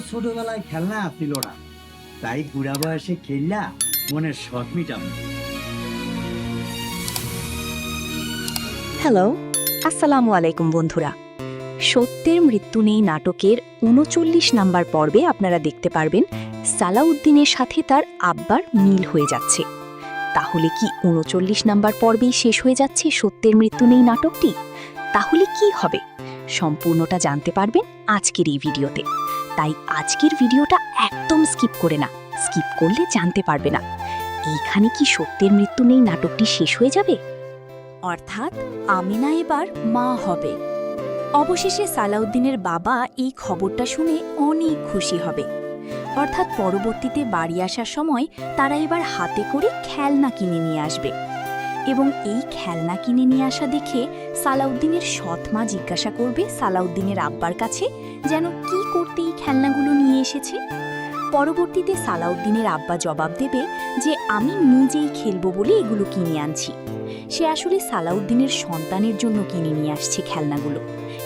ছোটবেলায় খেলনা আসছিল না, তাই বুড়া বয়সে খেললা মনের শখ মিটাম। হ্যালো, আসসালামু আলাইকুম বন্ধুরা। সত্যের মৃত্যু নেই নাটকের ৩৯ নাম্বার পর্বে আপনারা দেখতে পারবেন সালাউদ্দিনের সাথে তার আব্বার মিল হয়ে যাচ্ছে। তাহলে কি ৩৯ নাম্বার পর্বেই শেষ হয়ে যাচ্ছে সত্যের মৃত্যু নেই নাটকটি? তাহলে কি হবে সম্পূর্ণটা জানতে পারবেন আজকের এই ভিডিওতে। তাই আজকের ভিডিওটা একদম স্কিপ করে না, স্কিপ করলে জানতে পারবে না এইখানে কি সত্যের মৃত্যু নেই নাটকটি শেষ হয়ে যাবে, অর্থাৎ আমিনা এবার মা হবে। অবশেষে সালাউদ্দিনের বাবা এই খবরটা শুনে অনেক খুশি হবে। অর্থাৎ পরবর্তীতে বাড়ি আসার সময় তারা এবার হাতে করে খেলনা কিনে নিয়ে আসবে। এবং এই খেলনা কিনে নিয়ে আসা দেখে সালাউদ্দিনের সৎ মা জিজ্ঞাসা করবে সালাউদ্দিনের আব্বার কাছে যেন কি করতে এই খেলনাগুলো নিয়ে এসেছে। পরবর্তীতে সালাউদ্দিনের আব্বা জবাব দেবে যে আমি নিজেই খেলবো বলে এগুলো কিনে আনছি। সে আসলে সালাউদ্দিনের সন্তানের জন্য কিনে নিয়ে আসছে খেলনাগুলো।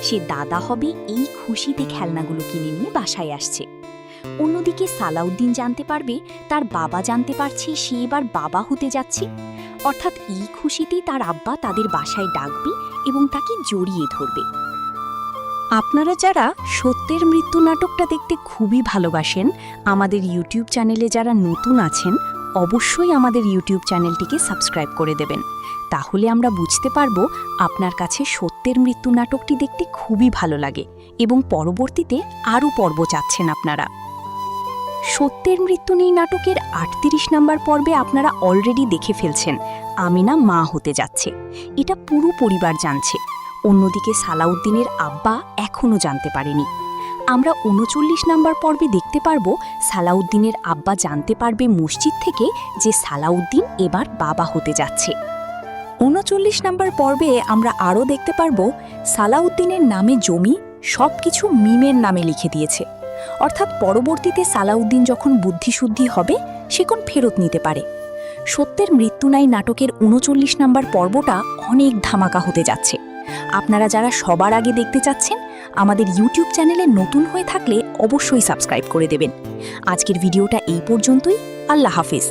সে দাদা হবে এই খুশিতে খেলনাগুলো কিনে নিয়ে বাসায় আসছে। অন্যদিকে সালাউদ্দিন জানতে পারবে তার বাবা জানতে পারছে সে এবার বাবা হতে যাচ্ছে। অর্থাৎ এই খুশিতেই তার আব্বা তাদের বাসায় ডাকবে এবং তাকে জড়িয়ে ধরবে। আপনারা যারা সত্যের মৃত্যু নাটকটা দেখতে খুবই ভালোবাসেন, আমাদের ইউটিউব চ্যানেলে যারা নতুন আছেন অবশ্যই আমাদের ইউটিউব চ্যানেলটিকে সাবস্ক্রাইব করে দেবেন। তাহলে আমরা বুঝতে পারব আপনার কাছে সত্যের মৃত্যু নাটকটি দেখতে খুবই ভালো লাগে এবং পরবর্তীতে আরও পর্ব চাচ্ছেন আপনারা। সত্যের মৃত্যু নেই নাটকের ৩৮ নম্বর পর্বে আপনারা অলরেডি দেখে ফেলছেন আমিনা মা হতে যাচ্ছে। এটা পুরো পরিবার জানছে। অন্যদিকে সালাউদ্দিনের আব্বা এখনও জানতে পারেনি। আমরা ৩৯ নম্বর পর্বে দেখতে পারব সালাউদ্দিনের আব্বা জানতে পারবে মসজিদ থেকে যে সালাউদ্দিন এবার বাবা হতে যাচ্ছে। ৩৯ নম্বর পর্বে আমরা আরও দেখতে পারব সালাউদ্দিনের নামে জমি সবকিছু মিমের নামে লিখে দিয়েছে। অর্থাৎ পরবর্তীতে সালাউদ্দিন যখন বুদ্ধিশুদ্ধি হবে সেখন ফেরত নিতে পারে। সত্যের মৃত্যু নাই নাটকের ৩৯ নম্বর পর্বটা অনেক ধামাকা হতে যাচ্ছে। আপনারা যারা সবার আগে দেখতে চাচ্ছেন আমাদের ইউটিউব চ্যানেলে নতুন হয়ে থাকলে অবশ্যই সাবস্ক্রাইব করে দেবেন। আজকের ভিডিওটা এই পর্যন্তই। আল্লাহ হাফেজ।